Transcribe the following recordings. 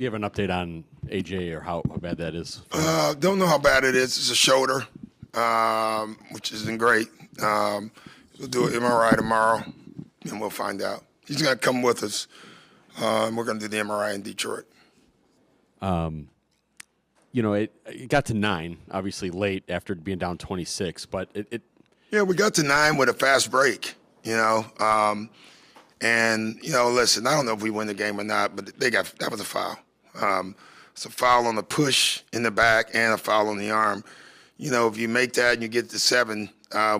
you have an update on AJ or how bad that is? Don't know how bad it is. It's a shoulder, which isn't great. We'll do an MRI tomorrow, and we'll find out. He's going to come with us, and we're going to do the MRI in Detroit. It got to 9, obviously late after being down 26, but Yeah, we got to 9 with a fast break, listen, I don't know if we win the game or not, but that was a foul. It's a foul on the push in the back and a foul on the arm. If you make that and you get to 7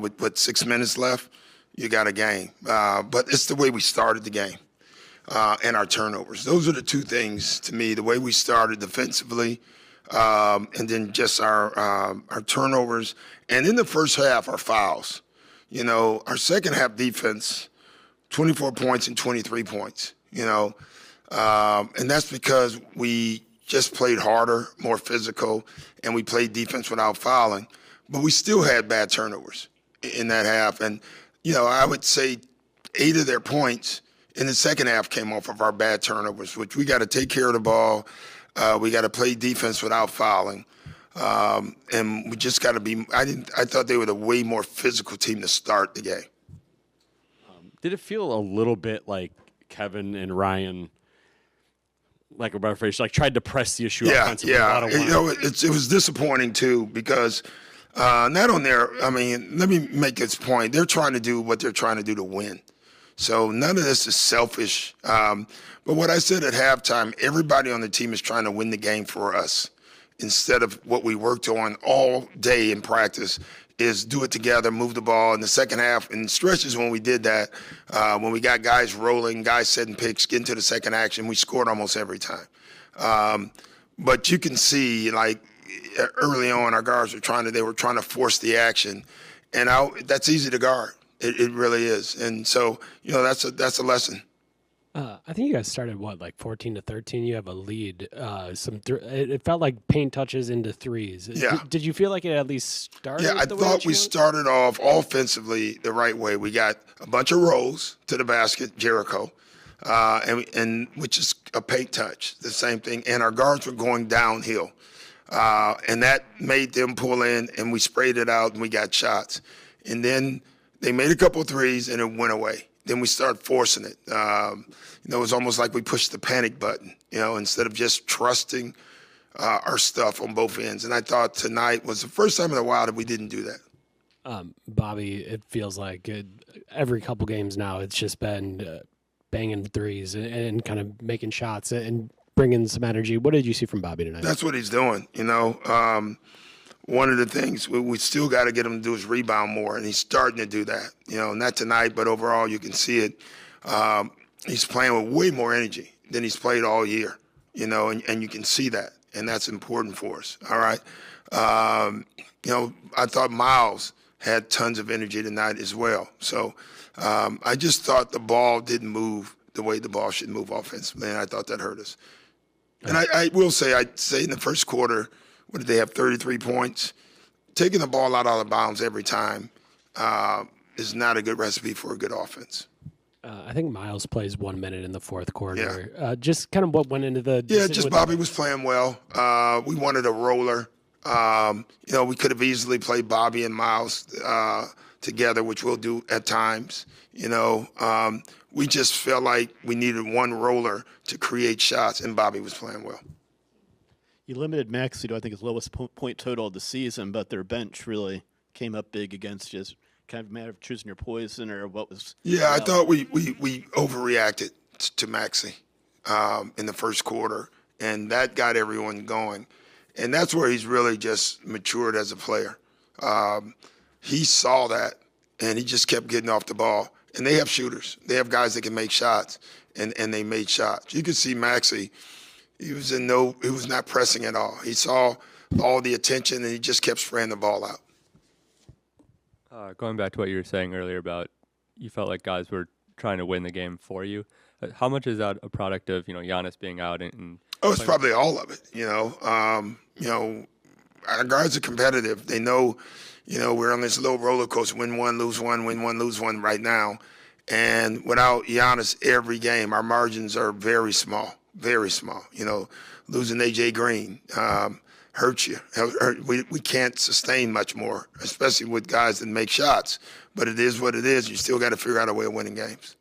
with 6 minutes left, you got a game. But it's the way we started the game and our turnovers. Those are the two things to me, the way we started defensively and then just our turnovers. And in the first half, our fouls. Our second half defense, 24 points and 23 points, and that's because we just played harder, more physical, and we played defense without fouling. But we still had bad turnovers in that half. And, I would say 8 of their points in the second half came off of our bad turnovers, which we got to take care of the ball. We got to play defense without fouling. And we just got to be – I thought they were the way more physical team to start the game. Did it feel a little bit like Kevin and Ryan, like a better phrase, tried to press the issue offensively? Yeah. It was disappointing too because not on their. I mean, let me make this point. They're trying to do what they're trying to do to win. So none of this is selfish. But what I said at halftime, everybody on the team is trying to win the game for us instead of what we worked on all day in practice. Is do it together, move the ball. In the second half, in stretches when we did that, when we got guys rolling, guys setting picks, getting to the second action, we scored almost every time. But you can see, early on, our guards were trying to force the action, and that's easy to guard. It really is, and so that's a lesson. I think you guys started 14-13. You have a lead. It felt like paint touches into threes. Yeah. Did you feel like it at least started? Yeah, I thought we started off offensively the right way. We got a bunch of rolls to the basket, Jericho, and which is a paint touch, the same thing. And our guards were going downhill, and that made them pull in, and we sprayed it out, and we got shots. And then they made a couple of threes, and it went away. Then we started forcing it. It was almost like we pushed the panic button, instead of just trusting our stuff on both ends. And I thought tonight was the first time in a while that we didn't do that. Bobby, it feels like every couple games now it's just been banging threes and kind of making shots and bringing some energy. What did you see from Bobby tonight? That's what he's doing, One of the things we still got to get him to do is rebound more, and he's starting to do that. Not tonight, but overall you can see it. He's playing with way more energy than he's played all year, and you can see that, and that's important for us. All right, I thought Miles had tons of energy tonight as well. So I just thought the ball didn't move the way the ball should move offensively, and I thought that hurt us. And I will say, I'd say in the first quarter. What did they have, 33 points? Taking the ball out of bounds every time is not a good recipe for a good offense. I think Miles plays 1 minute in the fourth quarter. Yeah. Just kind of what went into the – just Bobby was playing well. We wanted a roller. We could have easily played Bobby and Miles together, which we'll do at times. We just felt like we needed one roller to create shots, and Bobby was playing well. You limited Maxey to, I think, his lowest point total of the season, but their bench really came up big against just kind of a matter of choosing your poison or what was. Yeah, I thought we overreacted to Maxey in the first quarter, and that got everyone going. And that's where he's really just matured as a player. He saw that, and he just kept getting off the ball. And they have shooters. They have guys that can make shots, and they made shots. You could see Maxey. He was not pressing at all. He saw all the attention, and he just kept spraying the ball out. Going back to what you were saying earlier about you felt like guys were trying to win the game for you. How much is that a product of Giannis being out and it's probably all of it. Our guards are competitive. They know, we're on this little roller coaster: win one, lose one, win one, lose one right now. And without Giannis, every game our margins are very small. very small. You know, losing A.J. Green hurts you. We can't sustain much more, especially with guys that make shots. But it is what it is. You still got to figure out a way of winning games.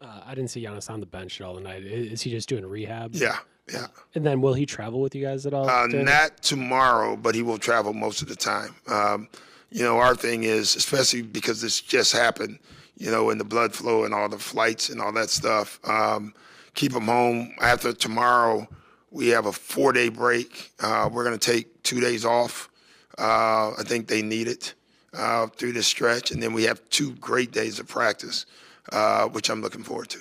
I didn't see Giannis on the bench at all tonight. Is he just doing rehab? Yeah. And then will he travel with you guys at all? Not tomorrow, but he will travel most of the time. You know, our thing is, especially because this just happened, you know, in the blood flow and all the flights and all that stuff, keep him home. After tomorrow, we have a 4-day break. We're going to take 2 days off. I think they need it through this stretch. And then we have 2 great days of practice, which I'm looking forward to.